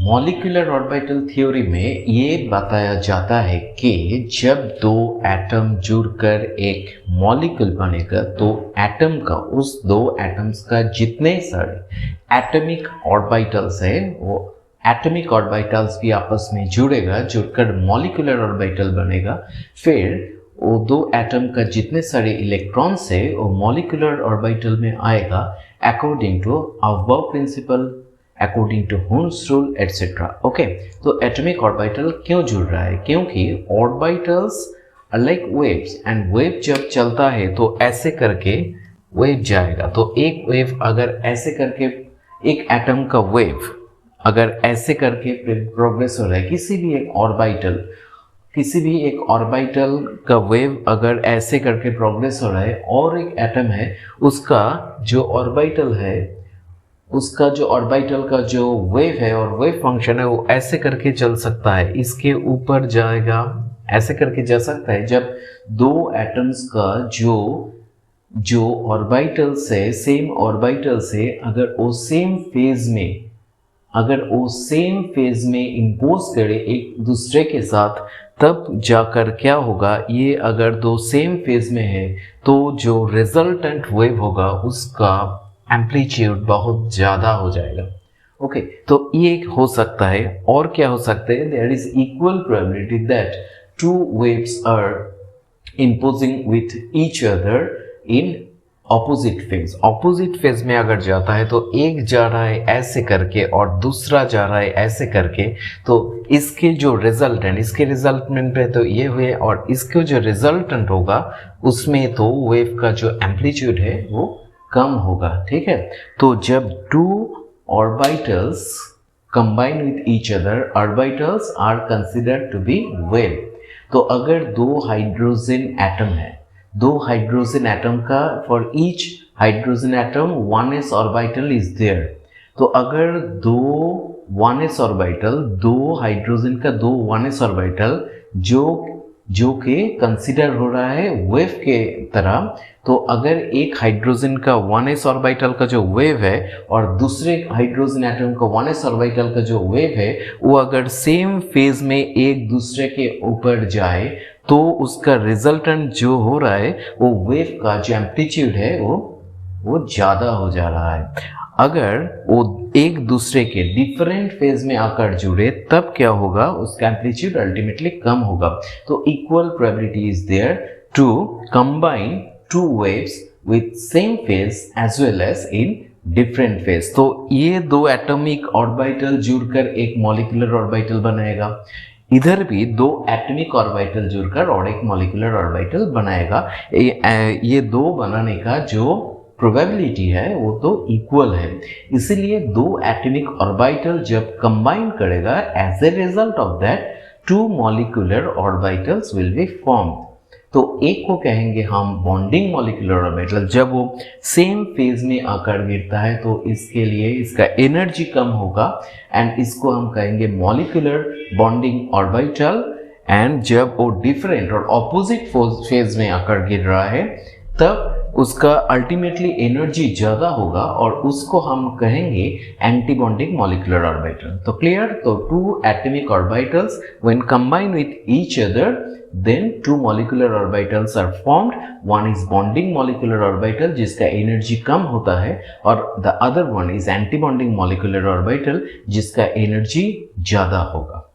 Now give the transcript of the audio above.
Molecular orbital theory में ये बताया जाता है कि जब दो एटम जुड़कर एक मॉलिक्यूल बनेगा तो एटम का उस दो एटम्स का जितने सारे एटॉमिक ऑर्बिटल्स है वो एटॉमिक ऑर्बिटल्स भी आपस में जुड़कर मॉलिक्यूलर ऑर्बिटल बनेगा। फिर वो दो एटम का जितने सारे इलेक्ट्रॉन्स है वो मॉलिक्यूलर ऑर्बिटल में आएगा according to Aufbau principle, according to Hund's rule etcetera. Okay, तो एटॉमिक ऑर्बिटल क्यों जुड़ रहा है? क्योंकि orbitals are like waves and wave जब चलता है तो ऐसे करके वेव जाएगा। तो एक वेव अगर ऐसे करके एक एटम का वेव अगर ऐसे करके प्रोग्रेस हो रहा है किसी भी एक ऑर्बिटल का वेव अगर ऐसे करके प्रोग्रेस हो रहा है और एक एटम है उसका जो ऑर्बिटल का जो वेव है और वेव फंक्शन है वो ऐसे करके चल सकता है, इसके ऊपर जाएगा, ऐसे करके जा सकता है। जब दो एटम्स का जो ऑर्बिटल से सेम ऑर्बिटल से अगर वो सेम फेज में इंपोज करे एक दूसरे के साथ, तब जाकर क्या होगा, ये अगर दो सेम फेज में है तो जो रिजल्टेंट वेव होगा उसका एम्पलीट्यूड बहुत ज़्यादा हो जाएगा। ओके, तो ये हो सकता है। और क्या हो सकता है? There is equal probability that two waves are imposing with each other in opposite phase में अगर जाता है तो एक जा रहा है ऐसे करके और दूसरा जा रहा है ऐसे करके, तो इसके जो रिजल्टेंट पे तो ये हुए और इसके जो रिजल्टेंट होगा उसमें तो वेव का जो एम्पलीट्यूड है वो कम होगा। ठीक है, तो जब two orbitals combine with each other, orbitals are considered to be wave. तो अगर दो हाइड्रोजन एटम का for each hydrogen atom 1s orbital is there, तो अगर दो हाइड्रोजन का दो 1s ऑर्बिटल जो के कंसिडर हो रहा है वेव के तरह, तो अगर एक हाइड्रोजन का 1s ऑर्बिटल का जो वेव है और दूसरे हाइड्रोजन एटम का 1s ऑर्बिटल का जो वेव है वो अगर सेम फेज में एक दूसरे के ऊपर जाए तो उसका रिजल्टेंट जो हो रहा है वो वेव का जो एम्पलीट्यूड है वो ज़्यादा हो जा रहा है। अगर वो एक दूसरे के डिफरेंट फेज में आकर जुड़े तब क्या होगा, उसका एम्पलीट्यूड अल्टीमेटली कम होगा। तो equal probability is there to combine two waves with same phase as well as in different phase. तो ये दो एटॉमिक ऑर्बिटल जुड़कर एक मॉलिक्यूलर ऑर्बिटल बनाएगा, इधर भी दो एटॉमिक ऑर्बिटल जुड़कर और एक मॉलिक्यूलर ऑर्बिटल बनाएगा। ये दो बनाने का जो प्रोबेबिलिटी है वो तो इक्वल है, इसीलिए दो एटॉमिक ऑर्बिटल जब कंबाइन करेगा as a result of that two molecular orbitals will be formed. तो एक को कहेंगे हम बॉन्डिंग मॉलिक्यूलर ऑर्बिटल, जब वो सेम फेज में आकर गिरता है तो इसके लिए इसका एनर्जी कम होगा एंड इसको हम कहेंगे मॉलिक्यूलर बॉन्डिंग ऑर्बिटल। एंड जब वो डिफरेंट और ऑपोजिट फेज में आकर गिर रहा है तब उसका अल्टीमेटली एनर्जी ज़्यादा होगा और उसको हम कहेंगे एंटी बॉन्डिंग मॉलिक्यूलर ऑर्बिटल। तो क्लियर? तो two atomic orbitals when combine with each other then two molecular orbitals are formed. One is bonding molecular orbital जिसका एनर्जी कम होता है और the other one is anti bonding molecular orbital जिसका energy ज़्यादा होगा।